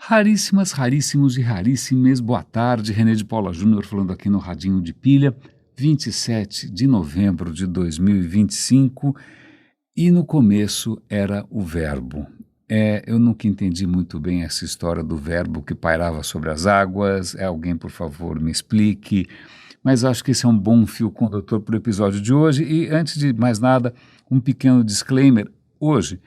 Raríssimas, raríssimos e raríssimes, boa tarde, René de Paula Júnior falando aqui no Radinho de Pilha, 27 de novembro de 2025, e no começo era o verbo. Eu nunca entendi muito bem essa história do verbo que pairava sobre as águas, alguém por favor me explique, mas acho que esse é um bom fio condutor para o episódio de hoje, e antes de mais nada, um pequeno disclaimer, hoje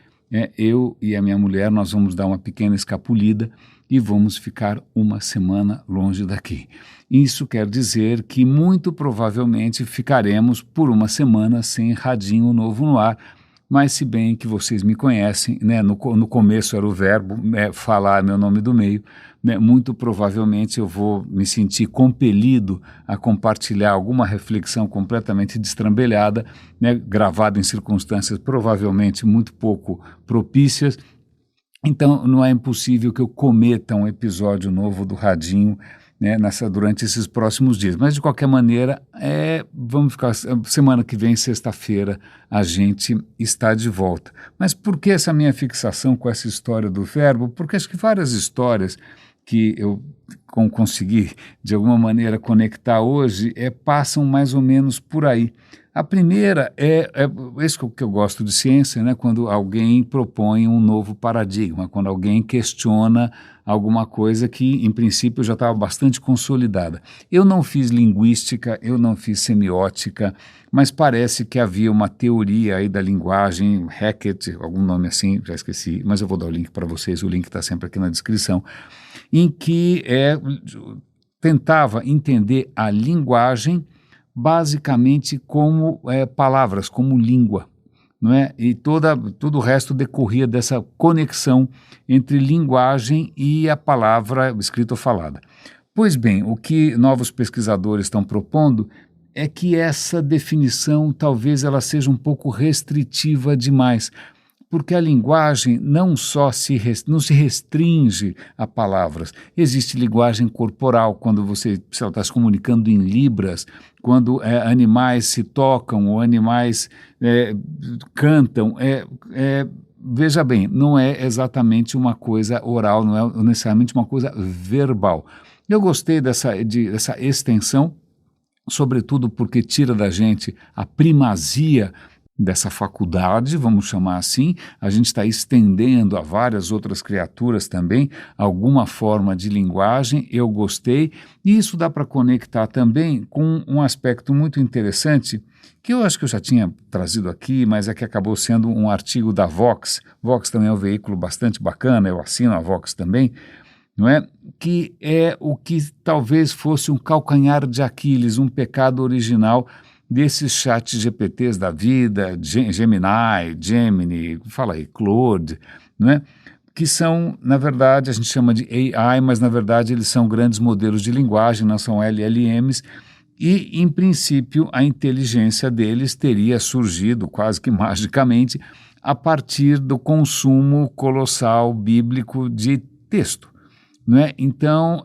eu e a minha mulher, nós vamos dar uma pequena escapulida e vamos ficar uma semana longe daqui. Isso quer dizer que muito provavelmente ficaremos por uma semana sem Radinho Novo no ar, mas se bem que vocês me conhecem, né, no começo era o verbo, falar meu nome do meio, né, muito provavelmente eu vou me sentir compelido a compartilhar alguma reflexão completamente destrambelhada, né, gravada em circunstâncias provavelmente muito pouco propícias. Então não é impossível que eu cometa um episódio novo do Radinho, né, durante esses próximos dias. Mas, de qualquer maneira, vamos ficar, semana que vem, sexta-feira, a gente está de volta. Mas por que essa minha fixação com essa história do verbo? Porque acho que várias histórias que eu consegui, de alguma maneira, conectar hoje, passam mais ou menos por aí. A primeira é isso que eu gosto de ciência, né? Quando alguém propõe um novo paradigma, quando alguém questiona alguma coisa que, em princípio, já estava bastante consolidada. Eu não fiz linguística, eu não fiz semiótica, mas parece que havia uma teoria aí da linguagem, Hackett, algum nome assim, já esqueci, mas eu vou dar o link para vocês, o link está sempre aqui na descrição, em que tentava entender a linguagem basicamente como palavras, como língua, não é? E todo o resto decorria dessa conexão entre linguagem e a palavra escrita ou falada. Pois bem, o que novos pesquisadores estão propondo é que essa definição talvez ela seja um pouco restritiva demais, porque a linguagem não se restringe a palavras. Existe linguagem corporal, quando você está se comunicando em libras, quando animais se tocam ou animais cantam. Veja bem, não é exatamente uma coisa oral, não é necessariamente uma coisa verbal. Eu gostei dessa extensão, sobretudo porque tira da gente a primazia dessa faculdade, vamos chamar assim, a gente está estendendo a várias outras criaturas também alguma forma de linguagem, eu gostei, e isso dá para conectar também com um aspecto muito interessante, que eu acho que eu já tinha trazido aqui, mas é que acabou sendo um artigo da Vox. Vox também é um veículo bastante bacana, eu assino a Vox também, não é? Que é o que talvez fosse um calcanhar de Aquiles, um pecado original desses chats GPTs da vida, Gemini, fala aí, Claude, né? Que são, na verdade, a gente chama de AI, mas na verdade eles são grandes modelos de linguagem, não são LLMs, e em princípio a inteligência deles teria surgido quase que magicamente a partir do consumo colossal bíblico de texto. Né? Então,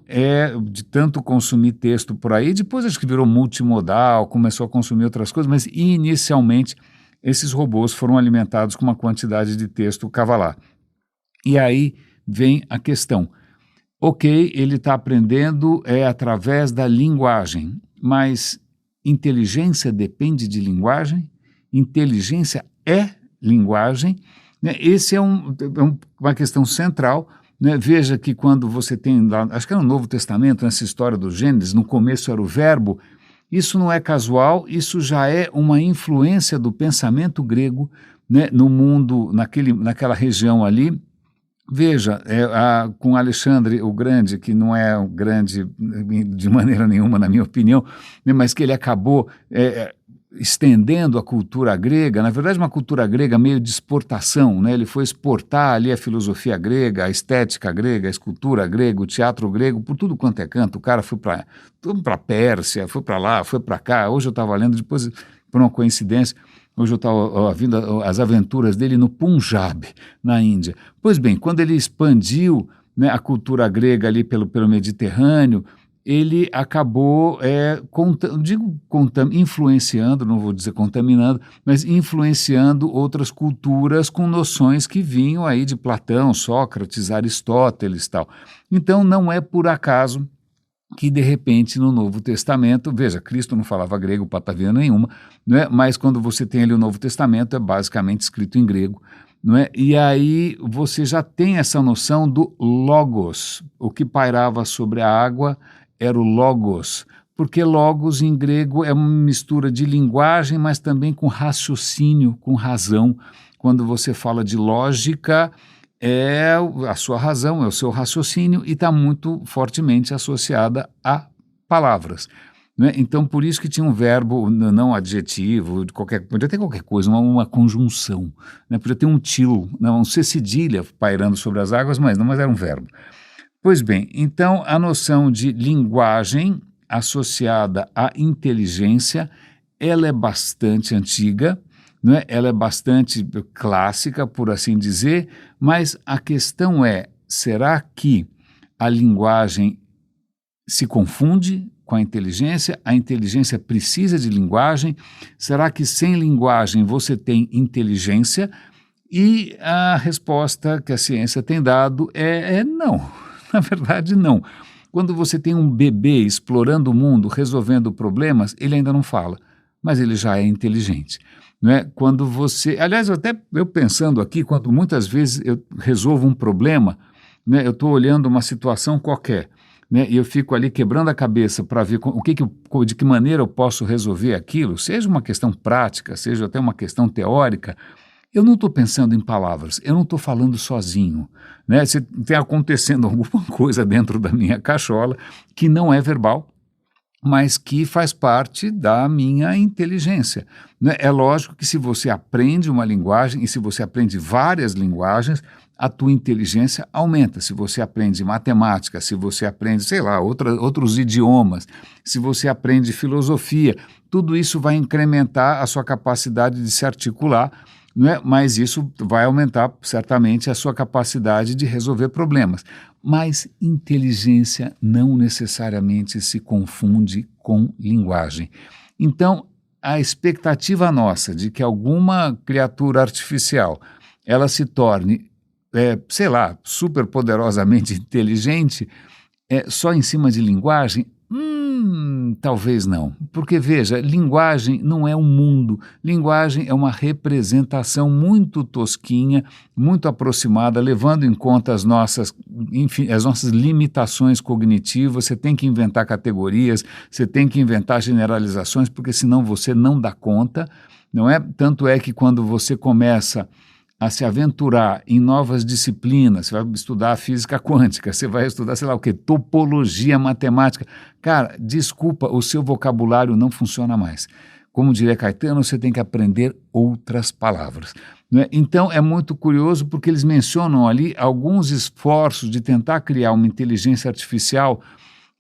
de tanto consumir texto por aí, depois acho que virou multimodal, começou a consumir outras coisas, mas inicialmente esses robôs foram alimentados com uma quantidade de texto cavalar. E aí vem a questão, ok, ele está aprendendo através da linguagem, mas inteligência depende de linguagem? Inteligência é linguagem? Né? Esse é uma questão central. Né? Veja que quando você tem, acho que era no Novo Testamento, nessa história do Gênesis, no começo era o verbo, isso não é casual, isso já é uma influência do pensamento grego, né, no mundo, naquela região ali. Veja, com Alexandre o Grande, que não é um grande de maneira nenhuma, na minha opinião, né, mas que ele acabou estendendo a cultura grega, na verdade uma cultura grega meio de exportação, né? Ele foi exportar ali a filosofia grega, a estética grega, a escultura grega, o teatro grego, por tudo quanto é canto. O cara foi para Pérsia, foi para lá, foi para cá. Hoje eu estava lendo, depois, por uma coincidência, hoje eu estava vendo as aventuras dele no Punjab, na Índia. Pois bem, quando ele expandiu, né, a cultura grega ali pelo Mediterrâneo, ele acabou, influenciando, não vou dizer contaminando, mas influenciando outras culturas com noções que vinham aí de Platão, Sócrates, Aristóteles e tal. Então, não é por acaso que, de repente, no Novo Testamento, veja, Cristo não falava grego, patavia nenhuma, não é? Mas quando você tem ali o Novo Testamento, é basicamente escrito em grego, não é? E aí você já tem essa noção do logos, o que pairava sobre a água era o logos, porque logos em grego é uma mistura de linguagem, mas também com raciocínio, com razão. Quando você fala de lógica, é a sua razão, é o seu raciocínio e está muito fortemente associada a palavras. Né? Então, por isso que tinha um verbo, não adjetivo, podia ter qualquer coisa, uma conjunção, né? Podia ter um til, não ser cedilha pairando sobre as águas, mas era um verbo. Pois bem, então a noção de linguagem associada à inteligência, ela é bastante antiga, né? Ela é bastante clássica, por assim dizer, mas a questão é, será que a linguagem se confunde com a inteligência precisa de linguagem, será que sem linguagem você tem inteligência? E a resposta que a ciência tem dado é não, na verdade não. Quando você tem um bebê explorando o mundo, resolvendo problemas, ele ainda não fala, mas ele já é inteligente. Né? Quando você, aliás, eu pensando aqui, quando muitas vezes eu resolvo um problema, né, eu estou olhando uma situação qualquer, né, e eu fico ali quebrando a cabeça para ver de que maneira eu posso resolver aquilo, seja uma questão prática, seja até uma questão teórica, eu não estou pensando em palavras, eu não estou falando sozinho. Né? Se tem acontecendo alguma coisa dentro da minha cachola que não é verbal, mas que faz parte da minha inteligência. Né? É lógico que se você aprende uma linguagem, e se você aprende várias linguagens, a tua inteligência aumenta. Se você aprende matemática, se você aprende, sei lá, outros idiomas, se você aprende filosofia, tudo isso vai incrementar a sua capacidade de se articular, não é? Mas isso vai aumentar certamente a sua capacidade de resolver problemas. Mas inteligência não necessariamente se confunde com linguagem. Então, a expectativa nossa de que alguma criatura artificial ela se torne, sei lá, superpoderosamente inteligente, só em cima de linguagem? Talvez não. Porque, veja, linguagem não é um mundo. Linguagem é uma representação muito tosquinha, muito aproximada, levando em conta as nossas limitações cognitivas. Você tem que inventar categorias, você tem que inventar generalizações, porque senão você não dá conta, não é? Tanto é que quando você começa a se aventurar em novas disciplinas, você vai estudar física quântica, você vai estudar, sei lá o quê, topologia matemática. Cara, desculpa, o seu vocabulário não funciona mais. Como diria Caetano, você tem que aprender outras palavras. Né? Então, é muito curioso porque eles mencionam ali alguns esforços de tentar criar uma inteligência artificial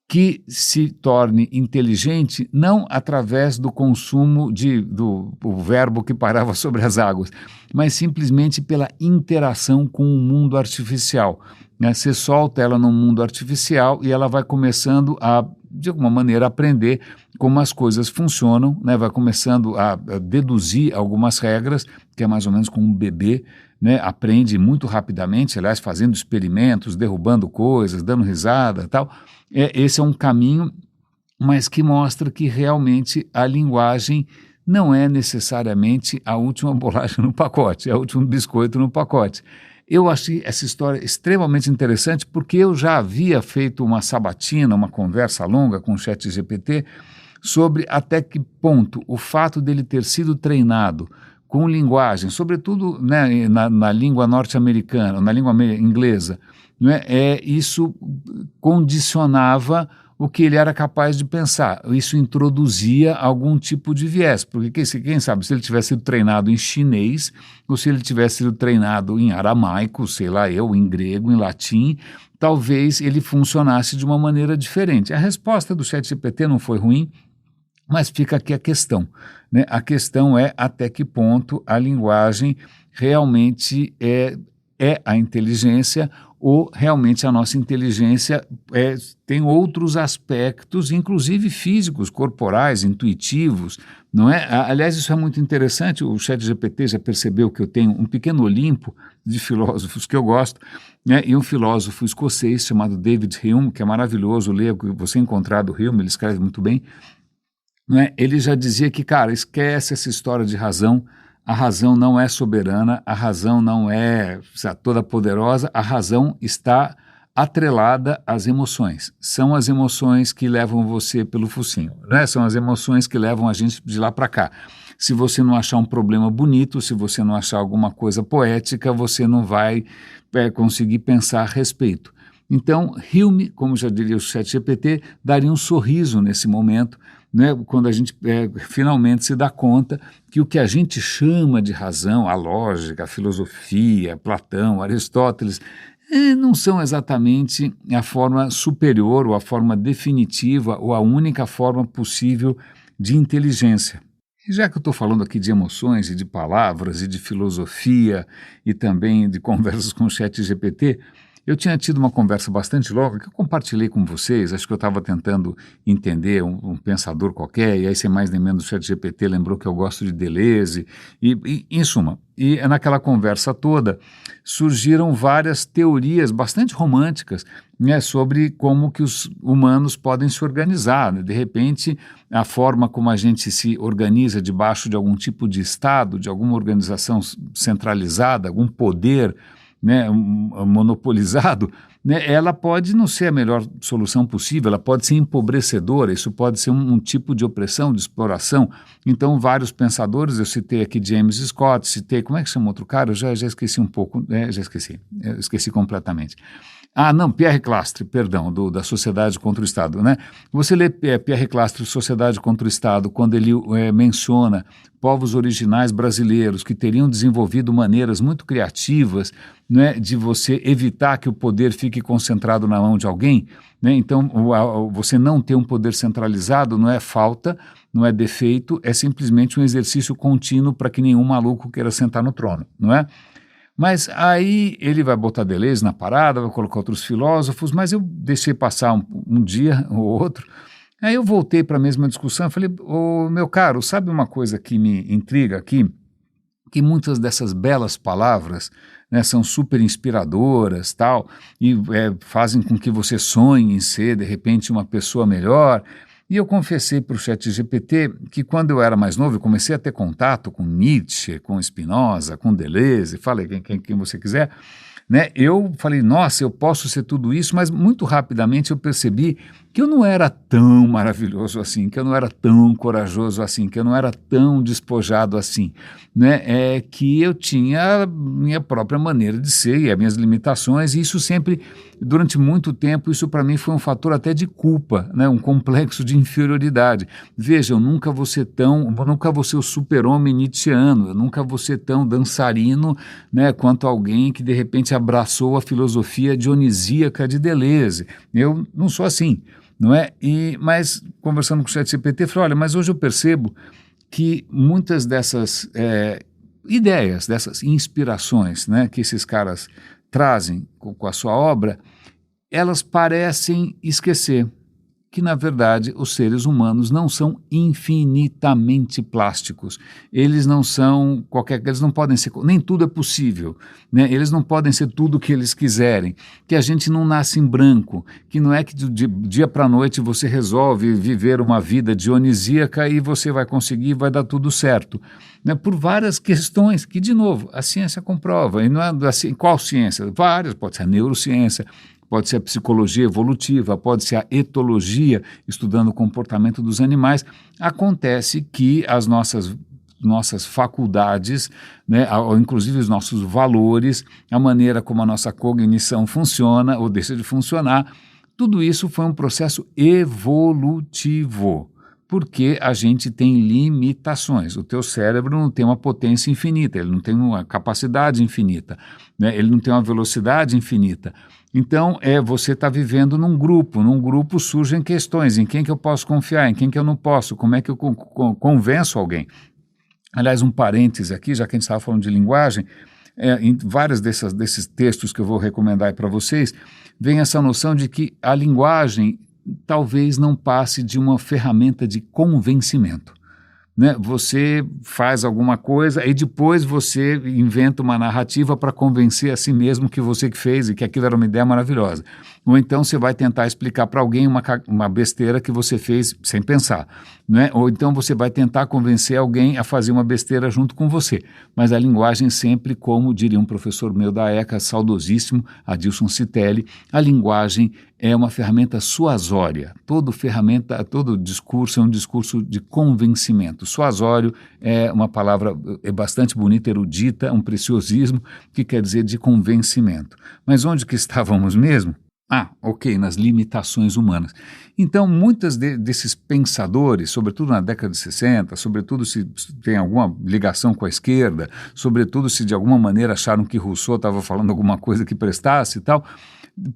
que se torne inteligente não através do consumo do verbo que parava sobre as águas, mas simplesmente pela interação com o mundo artificial. Né? Você solta ela no mundo artificial e ela vai começando a, de alguma maneira, aprender como as coisas funcionam, né? Vai começando a deduzir algumas regras, que é mais ou menos como um bebê, né? Aprende muito rapidamente, aliás, fazendo experimentos, derrubando coisas, dando risada e tal. Esse é um caminho, mas que mostra que realmente a linguagem não é necessariamente a última bolacha no pacote, é o último biscoito no pacote. Eu achei essa história extremamente interessante porque eu já havia feito uma sabatina, uma conversa longa com o ChatGPT sobre até que ponto o fato dele ter sido treinado com linguagem, sobretudo, né, na língua norte-americana, na língua inglesa, né, isso condicionava o que ele era capaz de pensar. Isso introduzia algum tipo de viés, porque quem sabe se ele tivesse sido treinado em chinês ou se ele tivesse sido treinado em aramaico, sei lá eu, em grego, em latim, talvez ele funcionasse de uma maneira diferente. A resposta do ChatGPT não foi ruim, mas fica aqui a questão, né? A questão é até que ponto a linguagem realmente é a inteligência ou realmente a nossa inteligência tem outros aspectos, inclusive físicos, corporais, intuitivos, não é? Aliás, isso é muito interessante, o ChatGPT já percebeu que eu tenho um pequeno Olimpo de filósofos que eu gosto, né? E um filósofo escocês chamado David Hume, que é maravilhoso, leia, você encontrar do Hume, ele escreve muito bem, não é? Ele já dizia que, cara, esquece essa história de razão, a razão não é soberana, a razão não é toda poderosa, a razão está atrelada às emoções. São as emoções que levam você pelo focinho, né? São as emoções que levam a gente de lá para cá. Se você não achar um problema bonito, se você não achar alguma coisa poética, você não vai conseguir pensar a respeito. Então, Hume, como já diria o ChatGPT, daria um sorriso nesse momento, né, quando a gente finalmente se dá conta que o que a gente chama de razão, a lógica, a filosofia, Platão, Aristóteles, não são exatamente a forma superior ou a forma definitiva ou a única forma possível de inteligência. E já que eu estou falando aqui de emoções e de palavras e de filosofia e também de conversas com o ChatGPT, eu tinha tido uma conversa bastante longa que eu compartilhei com vocês, acho que eu estava tentando entender um pensador qualquer, e aí sem mais nem menos o ChatGPT lembrou que eu gosto de Deleuze, e em suma, e naquela conversa toda surgiram várias teorias bastante românticas, né, sobre como que os humanos podem se organizar, né? De repente, a forma como a gente se organiza debaixo de algum tipo de Estado, de alguma organização centralizada, algum poder, né, monopolizado, né, ela pode não ser a melhor solução possível, ela pode ser empobrecedora, isso pode ser um tipo de opressão, de exploração. Então, vários pensadores, eu citei aqui James Scott, citei, como é que chama outro cara? Eu já esqueci um pouco, eu esqueci completamente. Não, Pierre Clastre, perdão, da Sociedade contra o Estado, né? Você lê Pierre Clastre, Sociedade contra o Estado, quando ele menciona povos originais brasileiros que teriam desenvolvido maneiras muito criativas, né, de você evitar que o poder fique concentrado na mão de alguém, né? Então, você não ter um poder centralizado não é falta, não é defeito, é simplesmente um exercício contínuo para que nenhum maluco queira sentar no trono, não é? Mas aí ele vai botar Deleuze na parada, vai colocar outros filósofos, mas eu deixei passar um dia ou outro. Aí eu voltei para a mesma discussão e falei, meu caro, sabe uma coisa que me intriga aqui? Que muitas dessas belas palavras, né, são super inspiradoras, tal, e fazem com que você sonhe em ser, de repente, uma pessoa melhor. E eu confessei para o ChatGPT que quando eu era mais novo, eu comecei a ter contato com Nietzsche, com Spinoza, com Deleuze, fale quem você quiser, né? Eu falei, nossa, eu posso ser tudo isso, mas muito rapidamente eu percebi que eu não era tão maravilhoso assim, que eu não era tão corajoso assim, que eu não era tão despojado assim, né? Que eu tinha minha própria maneira de ser e as minhas limitações, e isso sempre, durante muito tempo, isso para mim foi um fator até de culpa, né? Um complexo de inferioridade. Veja, eu nunca vou ser o super-homem nietzscheano, eu nunca vou ser tão dançarino, né, quanto alguém que de repente abraçou a filosofia dionisíaca de Deleuze. Eu não sou assim, não é? Mas conversando com o ChatGPT, falei, olha, mas hoje eu percebo que muitas dessas ideias, dessas inspirações, né, que esses caras trazem com a sua obra, elas parecem esquecer que, na verdade, os seres humanos não são infinitamente plásticos. Eles não são eles não podem ser, nem tudo é possível, né? Eles não podem ser tudo o que eles quiserem, que a gente não nasce em branco, que não é que de dia para a noite você resolve viver uma vida dionisíaca e você vai conseguir, vai dar tudo certo, né? Por várias questões que, de novo, a ciência comprova, e não é assim, qual ciência? Várias, pode ser a neurociência, pode ser a psicologia evolutiva, pode ser a etologia, estudando o comportamento dos animais. Acontece que as nossas faculdades, né, inclusive os nossos valores, a maneira como a nossa cognição funciona ou deixa de funcionar, tudo isso foi um processo evolutivo, porque a gente tem limitações. O teu cérebro não tem uma potência infinita, ele não tem uma capacidade infinita, né, ele não tem uma velocidade infinita. Então, você está vivendo num grupo surgem questões, em quem que eu posso confiar, em quem que eu não posso, como é que eu convenço alguém. Aliás, um parêntese aqui, já que a gente estava falando de linguagem, em vários desses textos que eu vou recomendar para vocês, vem essa noção de que a linguagem talvez não passe de uma ferramenta de convencimento. Né? Você faz alguma coisa e depois você inventa uma narrativa para convencer a si mesmo que você que fez e que aquilo era uma ideia maravilhosa. Ou então você vai tentar explicar para alguém uma besteira que você fez sem pensar. Né? Ou então você vai tentar convencer alguém a fazer uma besteira junto com você. Mas a linguagem sempre, como diria um professor meu da ECA, saudosíssimo, Adilson Citelli, a linguagem é uma ferramenta suasória. Todo discurso é um discurso de convencimento. Suasório é uma palavra bastante bonita, erudita, um preciosismo, que quer dizer de convencimento. Mas onde que estávamos mesmo? Ok, nas limitações humanas. Então, muitos desses pensadores, sobretudo na década de 60, sobretudo se tem alguma ligação com a esquerda, sobretudo se de alguma maneira acharam que Rousseau estava falando alguma coisa que prestasse e tal,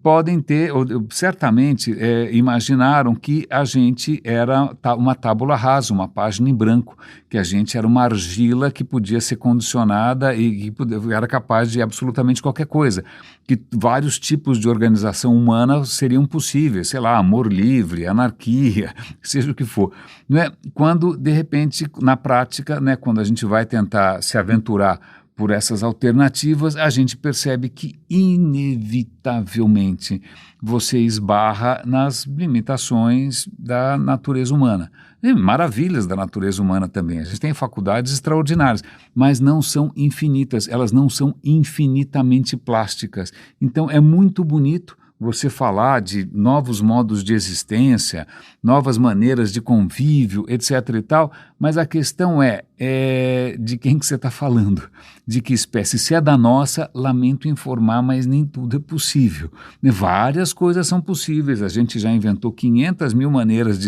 podem ter, ou certamente imaginaram que a gente era uma tábula rasa, uma página em branco, que a gente era uma argila que podia ser condicionada e que era capaz de absolutamente qualquer coisa, que vários tipos de organização humana seriam possíveis, sei lá, amor livre, anarquia, seja o que for. Não é? Quando, de repente, na prática, né, quando a gente vai tentar se aventurar por essas alternativas, a gente percebe que, inevitavelmente, você esbarra nas limitações da natureza humana. E maravilhas da natureza humana também. A gente tem faculdades extraordinárias, mas não são infinitas, elas não são infinitamente plásticas. Então, é muito bonito você falar de novos modos de existência, novas maneiras de convívio, etc. e tal, mas a questão é de quem que você está falando, de que espécie. Se é da nossa, lamento informar, mas nem tudo é possível. Várias coisas são possíveis, a gente já inventou 500 mil maneiras de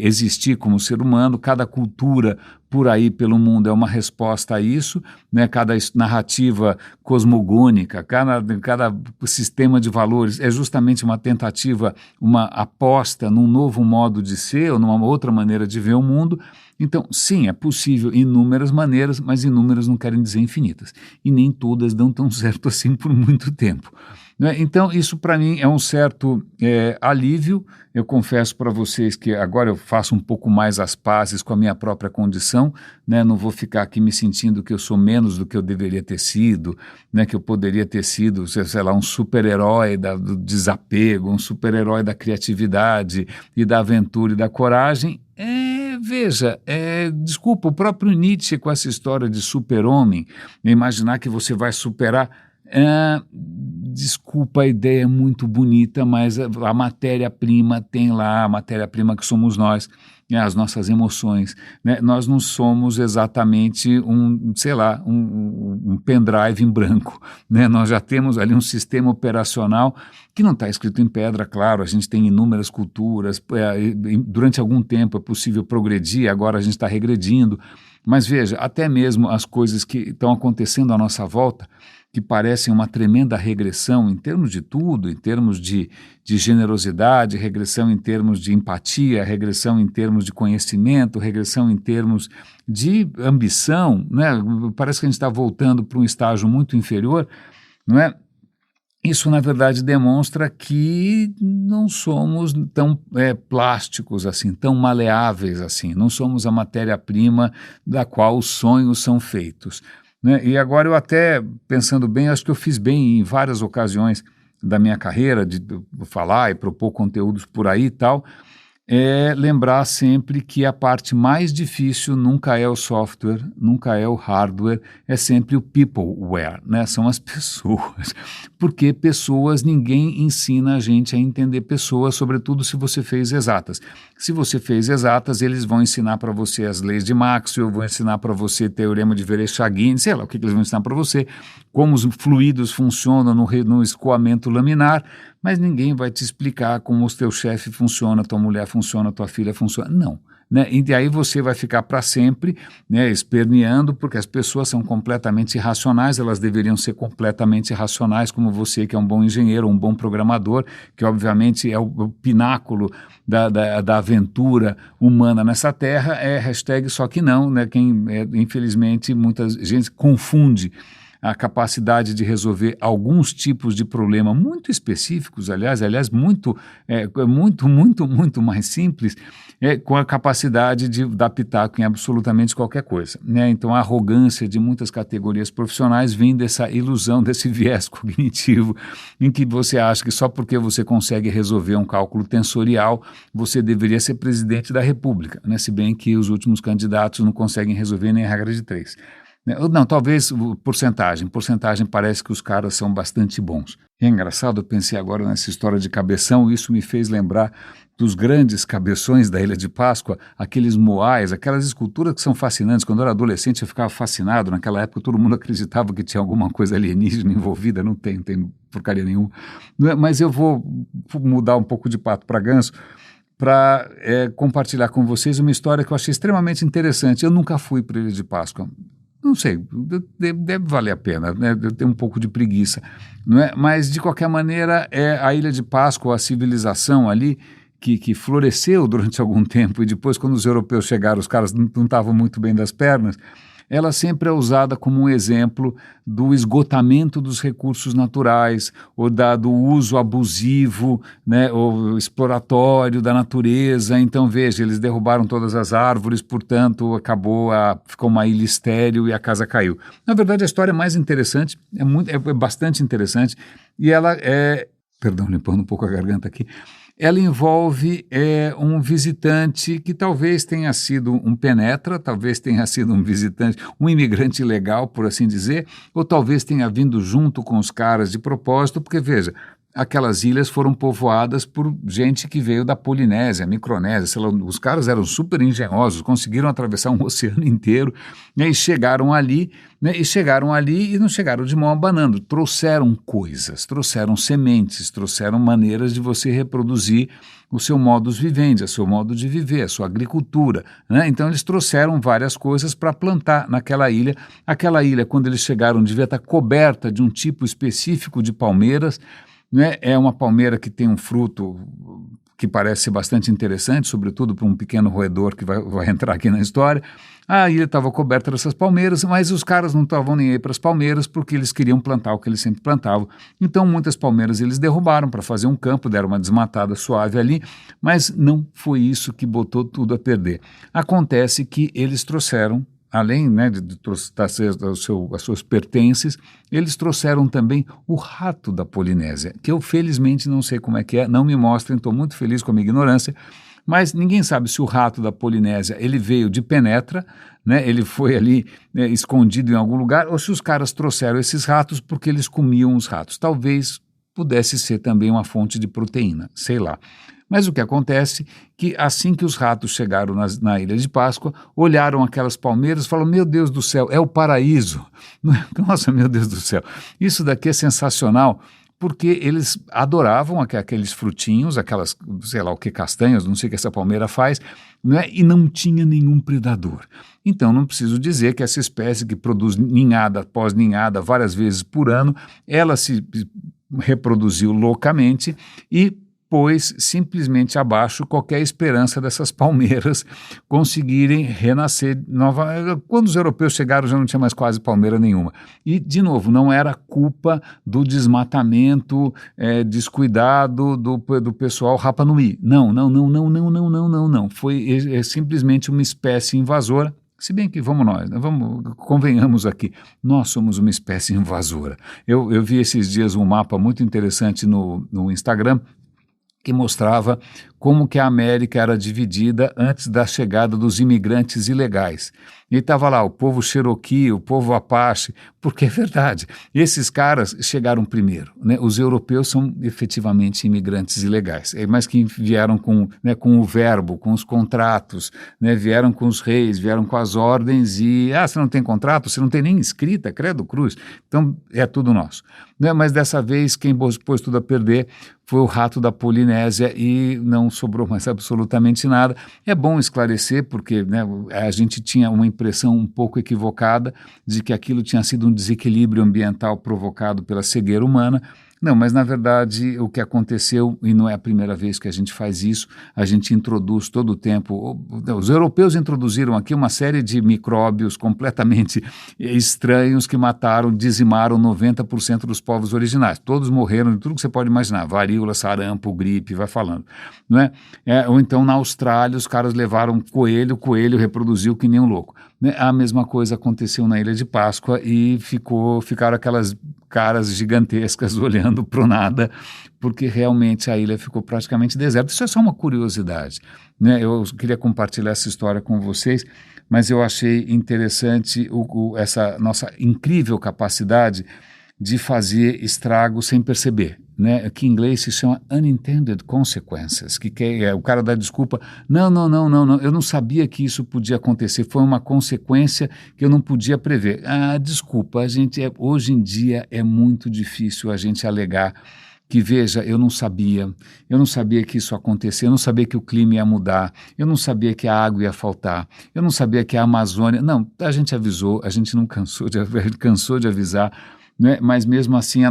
existir como ser humano, cada cultura por aí pelo mundo é uma resposta a isso, né? Cada narrativa cosmogônica, cada sistema de valores é justamente uma tentativa, uma aposta num novo modo de ser ou numa outra maneira de ver o mundo. Então, sim, é possível inúmeras maneiras, mas inúmeras não querem dizer infinitas. E nem todas dão tão certo assim por muito tempo. Então, isso para mim é um certo alívio. Eu confesso para vocês que agora eu faço um pouco mais as pazes com a minha própria condição, né? Não vou ficar aqui me sentindo que eu sou menos do que eu deveria ter sido, né? Que eu poderia ter sido, sei lá, um super-herói do desapego, um super-herói da criatividade e da aventura e da coragem. Veja, desculpa, o próprio Nietzsche com essa história de super-homem, imaginar que você vai superar. Desculpa, a ideia é muito bonita, mas a matéria-prima tem lá, a matéria-prima que somos nós, as nossas emoções, né? Nós não somos exatamente um pendrive em branco, né? Nós já temos ali um sistema operacional que não está escrito em pedra, claro, a gente tem inúmeras culturas, durante algum tempo é possível progredir, agora a gente está regredindo, mas veja, até mesmo as coisas que estão acontecendo à nossa volta, que parecem uma tremenda regressão em termos de tudo, em termos de generosidade, regressão em termos de empatia, regressão em termos de conhecimento, regressão em termos de ambição, né? Parece que a gente está voltando para um estágio muito inferior, não é? Isso, na verdade, demonstra que não somos tão plásticos assim, tão maleáveis assim, não somos a matéria-prima da qual os sonhos são feitos. Né? E agora eu até, pensando bem, acho que eu fiz bem em várias ocasiões da minha carreira, de falar e propor conteúdos por aí e tal, lembrar sempre que a parte mais difícil nunca é o software, nunca é o hardware, é sempre o peopleware, né? São as pessoas, porque pessoas, ninguém ensina a gente a entender pessoas, sobretudo se você fez exatas. Se você fez exatas, eles vão ensinar para você as leis de Maxwell, vão ensinar para você o teorema de Vereshchagin, sei lá o que eles vão ensinar para você, como os fluidos funcionam no escoamento laminar, mas ninguém vai te explicar como o teu chefe funciona, tua mulher funciona, tua filha funciona. Não. Né? E aí você vai ficar para sempre, né, esperneando, porque as pessoas são completamente irracionais, elas deveriam ser completamente racionais, como você, que é um bom engenheiro, um bom programador, que obviamente é o pináculo da aventura humana nessa terra, hashtag só que não, né? Infelizmente muita gente confunde a capacidade de resolver alguns tipos de problema muito específicos, aliás, muito mais simples, com a capacidade de dar pitaco em absolutamente qualquer coisa, né? Então, a arrogância de muitas categorias profissionais vem dessa ilusão, desse viés cognitivo, em que você acha que só porque você consegue resolver um cálculo tensorial, você deveria ser presidente da República, né? Se bem que os últimos candidatos não conseguem resolver nem a regra de 3. Não, talvez porcentagem parece que os caras são bastante bons. É engraçado, eu pensei agora nessa história de cabeção, isso me fez lembrar dos grandes cabeções da Ilha de Páscoa, aqueles moais, aquelas esculturas que são fascinantes. Quando eu era adolescente eu ficava fascinado, naquela época todo mundo acreditava que tinha alguma coisa alienígena envolvida, não tem porcaria nenhuma. Mas eu vou mudar um pouco de pato para ganso, para compartilhar com vocês uma história que eu achei extremamente interessante. Eu nunca fui para a Ilha de Páscoa. Não sei, deve valer a pena, né? Eu tenho um pouco de preguiça, não é? Mas, de qualquer maneira, a Ilha de Páscoa, a civilização ali, que floresceu durante algum tempo, e depois, quando os europeus chegaram, os caras não estavam muito bem das pernas, ela sempre é usada como um exemplo do esgotamento dos recursos naturais, ou do uso abusivo, né, ou exploratório da natureza. Então, veja, eles derrubaram todas as árvores, portanto, ficou uma ilha estéril e a casa caiu. Na verdade, a história é mais interessante, é bastante interessante, e ela perdão, limpando um pouco a garganta aqui, ela envolve um visitante que talvez tenha sido um penetra, talvez tenha sido um visitante, um imigrante ilegal, por assim dizer, ou talvez tenha vindo junto com os caras de propósito, porque, veja, aquelas ilhas foram povoadas por gente que veio da Polinésia, Micronésia, sei lá, os caras eram super engenhosos, conseguiram atravessar um oceano inteiro, né, e chegaram ali e não chegaram de mão abanando, trouxeram coisas, trouxeram sementes, trouxeram maneiras de você reproduzir o seu modus vivendi, o seu modo de viver, a sua agricultura, né? Então eles trouxeram várias coisas para plantar naquela ilha. Aquela ilha, quando eles chegaram, devia estar coberta de um tipo específico de palmeiras, né? É uma palmeira que tem um fruto que parece ser bastante interessante, sobretudo para um pequeno roedor que vai entrar aqui na história. A ilha estava coberta dessas palmeiras, mas os caras não estavam nem aí para as palmeiras porque eles queriam plantar o que eles sempre plantavam. Então, muitas palmeiras eles derrubaram para fazer um campo, deram uma desmatada suave ali, mas não foi isso que botou tudo a perder. Acontece que eles trouxeram, além, né, de trazer as suas pertences, eles trouxeram também o rato da Polinésia, que eu felizmente não sei como é, não me mostrem, estou muito feliz com a minha ignorância, mas ninguém sabe se o rato da Polinésia ele veio de Penetra, né, ele foi ali escondido em algum lugar, ou se os caras trouxeram esses ratos porque eles comiam os ratos. Talvez pudesse ser também uma fonte de proteína, sei lá. Mas o que acontece é que assim que os ratos chegaram na Ilha de Páscoa, olharam aquelas palmeiras e falaram, meu Deus do céu, é o paraíso. Nossa, meu Deus do céu, isso daqui é sensacional, porque eles adoravam aqueles frutinhos, aquelas, sei lá o que, castanhas, não sei o que essa palmeira faz, né? E não tinha nenhum predador. Então não preciso dizer que essa espécie que produz ninhada após ninhada várias vezes por ano, ela se reproduziu loucamente e pôs simplesmente abaixo qualquer esperança dessas palmeiras conseguirem renascer nova. Quando os europeus chegaram já não tinha mais quase palmeira nenhuma. E, de novo, não era culpa do desmatamento descuidado do pessoal Rapa Nui. Não. Foi simplesmente uma espécie invasora. Se bem que convenhamos aqui, nós somos uma espécie invasora. Eu vi esses dias um mapa muito interessante no Instagram, que mostrava como que a América era dividida antes da chegada dos imigrantes ilegais. E estava lá o povo Cherokee, o povo Apache, porque é verdade, esses caras chegaram primeiro, né? Os europeus são efetivamente imigrantes ilegais, mas que vieram com o verbo, com os contratos, né? Vieram com os reis, vieram com as ordens e, você não tem contrato, você não tem nem escrita, credo cruz, então é tudo nosso. Né? Mas dessa vez quem pôs tudo a perder foi o rato da Polinésia e não sobrou mais absolutamente nada. É bom esclarecer porque, né, a gente tinha uma impressão um pouco equivocada de que aquilo tinha sido um desequilíbrio ambiental provocado pela cegueira humana. Não, mas na verdade o que aconteceu, e não é a primeira vez que a gente faz isso, a gente introduz todo o tempo, os europeus introduziram aqui uma série de micróbios completamente estranhos que mataram, dizimaram 90% dos povos originais. Todos morreram de tudo que você pode imaginar, varíola, sarampo, gripe, vai falando, não é? Ou então na Austrália os caras levaram coelho, o coelho reproduziu que nem um louco. Né? A mesma coisa aconteceu na Ilha de Páscoa e ficaram aquelas caras gigantescas olhando para o nada, porque realmente a ilha ficou praticamente deserta. Isso é só uma curiosidade, né? Eu queria compartilhar essa história com vocês, mas eu achei interessante essa nossa incrível capacidade de fazer estrago sem perceber, né? Que em inglês se chama unintended consequences, o cara dá desculpa, não, eu não sabia que isso podia acontecer, foi uma consequência que eu não podia prever. Desculpa, hoje em dia é muito difícil a gente alegar que, veja, eu não sabia que isso acontecia, eu não sabia que o clima ia mudar, eu não sabia que a água ia faltar, eu não sabia que a Amazônia... Não, a gente avisou, a gente não cansou de avisar, né? Mas mesmo assim,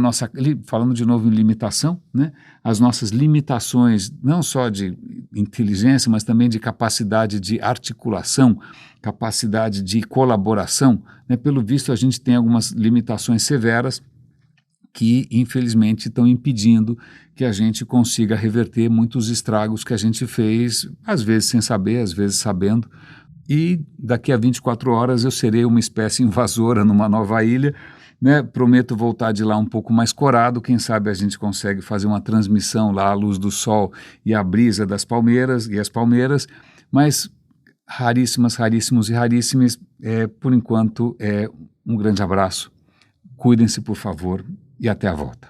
falando de novo em limitação, né? As nossas limitações, não só de inteligência, mas também de capacidade de articulação, capacidade de colaboração, né? Pelo visto, a gente tem algumas limitações severas que, infelizmente, estão impedindo que a gente consiga reverter muitos estragos que a gente fez, às vezes sem saber, às vezes sabendo. E daqui a 24 horas eu serei uma espécie invasora numa nova ilha, né? Prometo voltar de lá um pouco mais corado, quem sabe a gente consegue fazer uma transmissão lá à luz do sol e à brisa das palmeiras e as palmeiras, mas raríssimos e raríssimas, por enquanto, um grande abraço, cuidem-se por favor e até a volta.